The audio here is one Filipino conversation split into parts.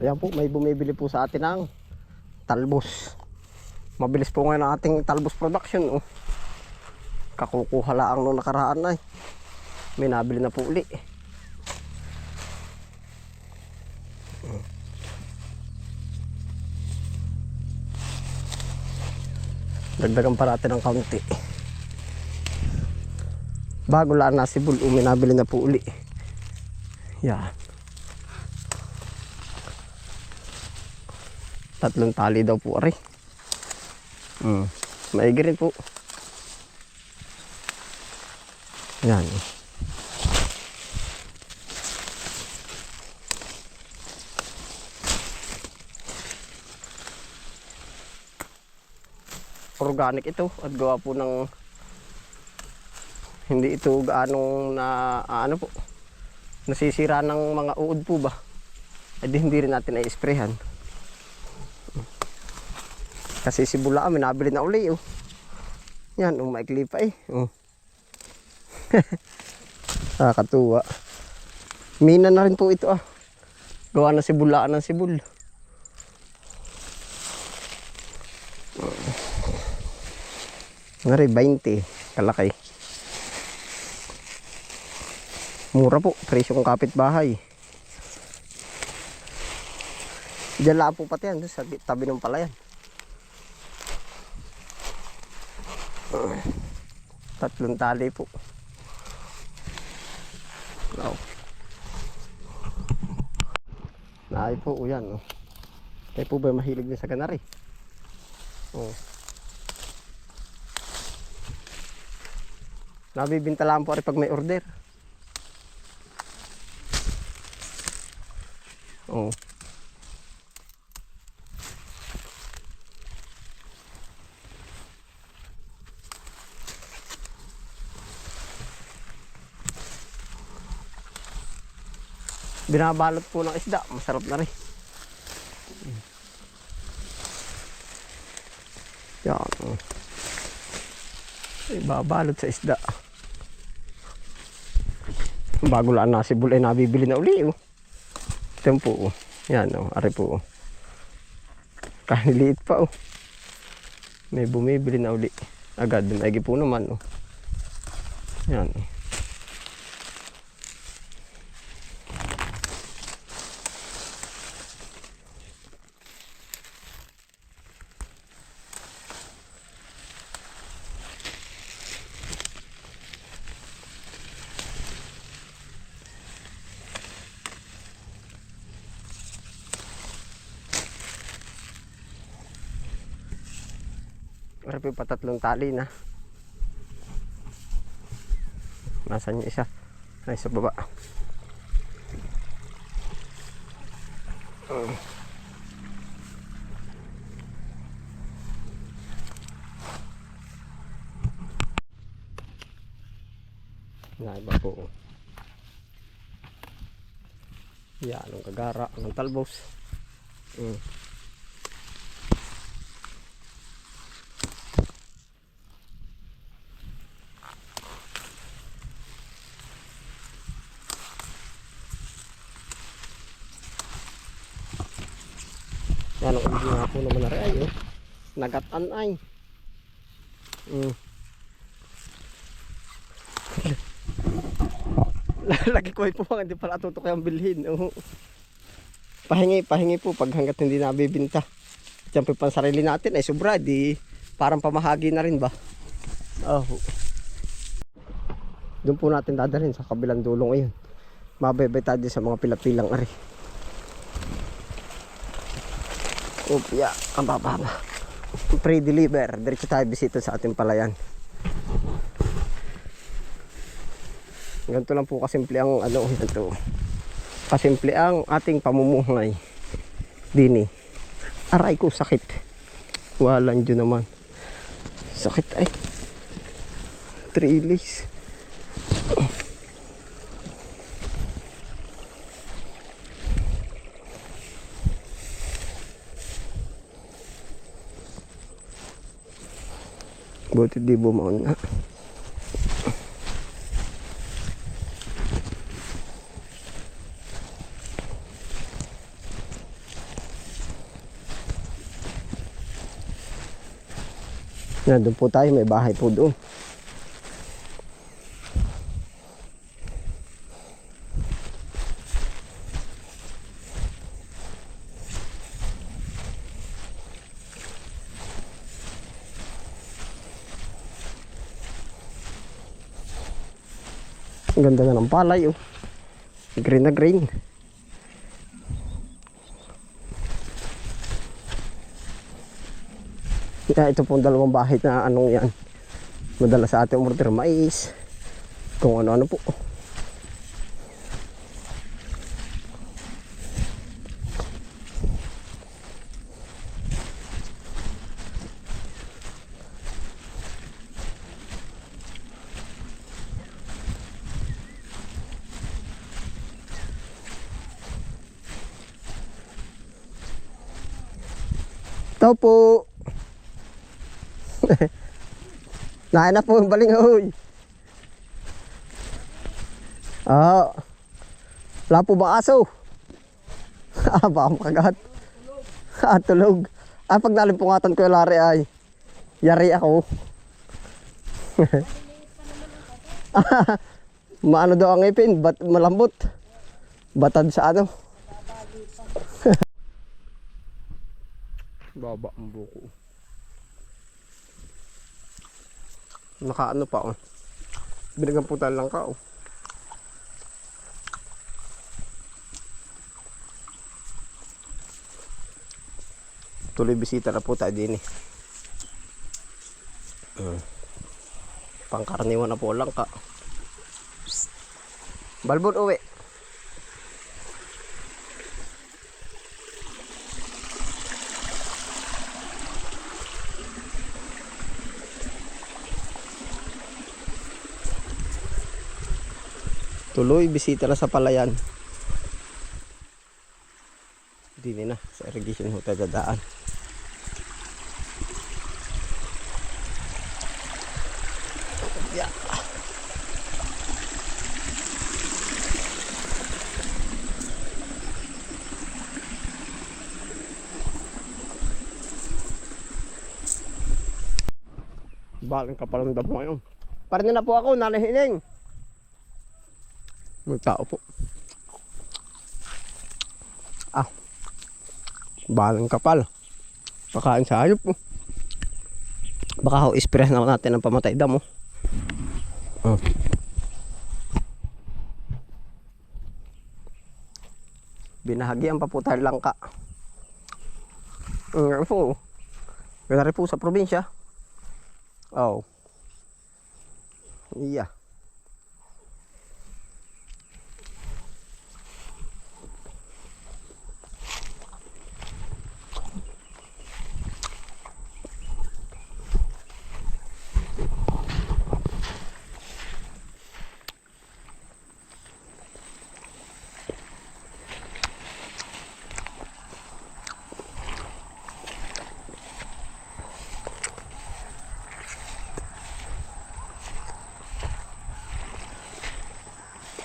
Ayan po, may bumibili po sa atin ng talbos. Mabilis po ngayon ang ating talbos production. Oh. Kakukuha lang nung nakaraan ay. May nabili na po uli. Dagdagan pa natin ng kaunti. Bago lang nasibol, may nabili na po uli. Yan. 3 tali daw po ari. Maigi rin po. Yan. Organic ito at gawa po ng hindi ito gaanong na ano po nasisira ng mga uod po ba. Hindi rin natin i-sprayhan. Kasi si Bula may nabili na uli. Oh. Yan, maikli pa eh. Oh. Nakakatuwa. Mina na rin po ito ah. Gawa na si Bulaan ng sibul. Ngari 20 kalaki. Mura po, presyo kong kapitbahay. Diyan lang po pati yan sa tabi ng palayan. 3 tali po. Wow. Naay po, yan. Oh. Kaya po ba mahilig din sa ganari? Oh. Nabibinta lang po rin pag may order. Oh. Binabalot po ng isda, masarap na rin. Yan. Babalot sa isda. Bago lang nasibol ay nabibili na uli. Oh. Ito po. Oh. Yan, oh. Ari po. Oh. Kaniliit pa. Oh. May bumibili na uli. Agad, maigi po naman. Oh. Yan. Oh. Marami pa 3 tali na. Nasaan yung isa? Ay, sa baba. Naiba po. Yan, ang kagara, ang talbos. Yan ang ubi nga po naman na rin ay. Oh. Nagatan ay. Lagi ko ay po hindi pala tutok yung bilhin. Oh. Pahingi po pag hanggat hindi nabibinta. Diyan po yung sarili natin ay sobra. Di parang pamahagi na rin ba? Oh. Doon po natin dadalhin sa kabilang dulong ngayon. Mababay tayo sa mga pilapilang ari. Upya, ang baba. Pre-deliver. Diretso tayo bisita sa ating palayan. Ganito lang po kasimple ang ito. Kasimple ang ating pamumuhay. Dini. Aray ko, sakit. Walang dyan naman. Sakit ay. 3 days. Buti di bumaon na. Nandun po tayo, may bahay po doon. Ang ganda nga ng palay, oh. Green na green. Ito pong dalawang bahay na anong yan. Madala sa ating umorder mais. Kung ano-ano po. Ito po. Nahin na po yung balingoy. Wala po ba aso? Baka makagat. Tulog. Pag nalimpungatan ko yung lari ay yari ako. Maano daw ang ipin? Malambot. Batad sa ano? Baba ang buko. Nakaano pa, oh. Binigang po tayo lang ka, oh. Tuloy bisita na po tayo din, eh. Pangkaraniwan na po lang ka. Balbon uwi. Tuloy bisita na sa palayan. Dini na sa irrigation ho tayo dadaan. Yeah. Balang kapalang damo ngayon. Parang na po ako, nanahining. May tao po. Balang kapal. Pakain sa hayop po. Baka ho ispress na natin ng pamatay damo. Binahagian pa po tayo langka. Po. Ganda rin po sa probinsya. Oh. Yeah.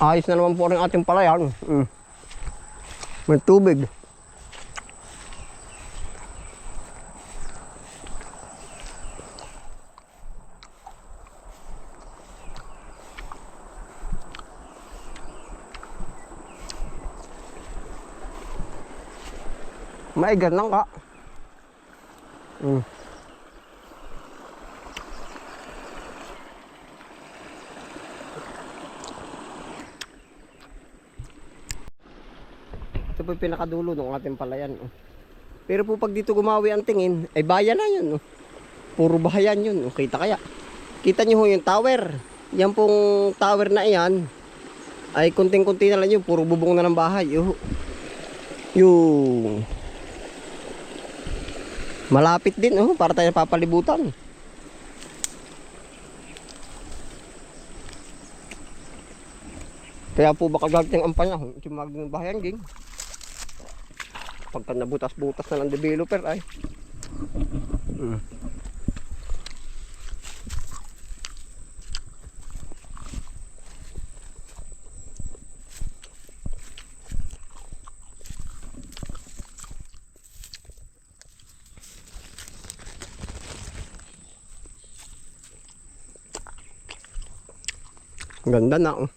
Ayos na naman po rin ating palayan. May tubig. May ganang ka. Ito po yung pinakadulo ng ating palayan. Pero po pag dito gumawi ang tingin, ay bayan na yun. Puro bahayan yun. Kita kaya. Kita nyo yung tower. Yan pong tower na iyan, ay kunting-kunti na lang yun. Puro bubong na ng bahay. Yung malapit din. Para tayo papalibutan. Kaya po baka gagting ang panahon. Sumag ng bahayan ging. Pagka nabutas-butas na ng developer ay Ganda na oh.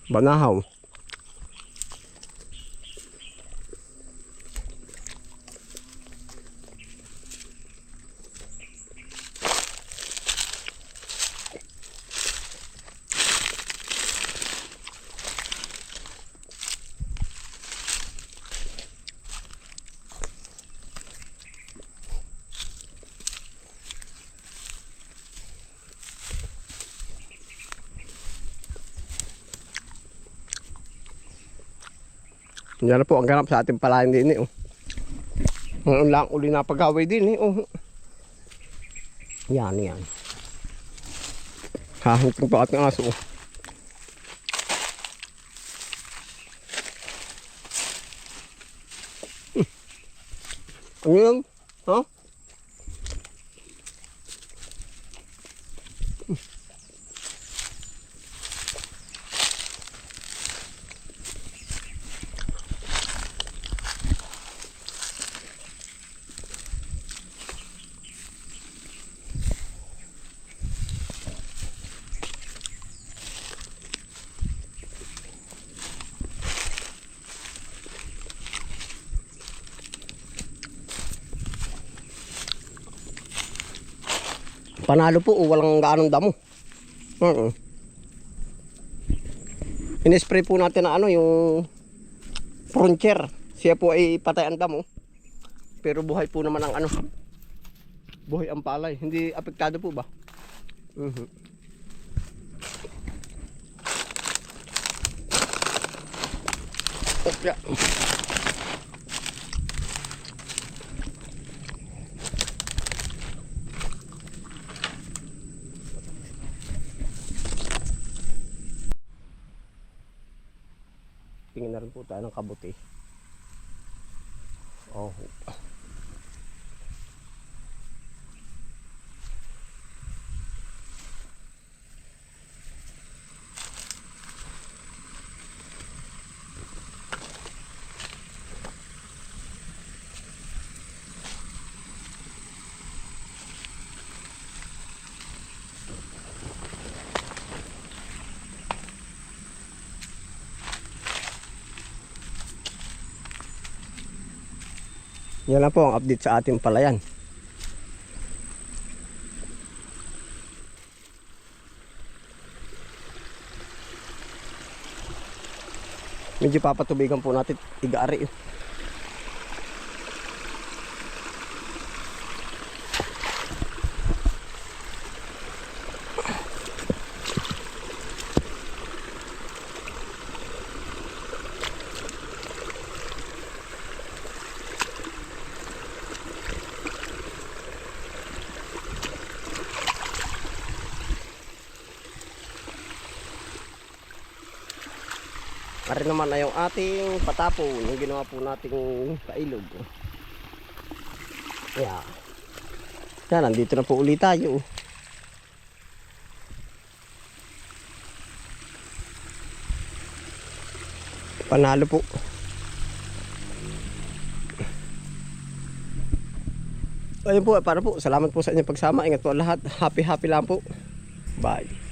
Banahaw. Yan na po ang ganap sa ating palayan din eh. Oh. Ngayon lang uli na pag-away din eh. Oh. Yan, yan. Hahunting pa ating aso. Oh. Ano yan? Ha? Panalo po, walang gaanong damo. In-spray po natin na ano, yung frontier. Siya po ay patay ang damo. Pero buhay po naman ang ano. Buhay ang palay. Hindi apektado po ba? Okay. Tingin na rin po tayo ng kabuti. Oh. Yan lang po ang update sa ating palayan. Medyo papatubigan po natin igari. Ari naman ay yung ating patapon, yung ginawa po nating kailog. Yeah. Yan, nandito na po ulit tayo. Panalo po. Ayun po, para po. Salamat po sa inyong pagsama. Ingat po lahat. Happy lang po. Bye.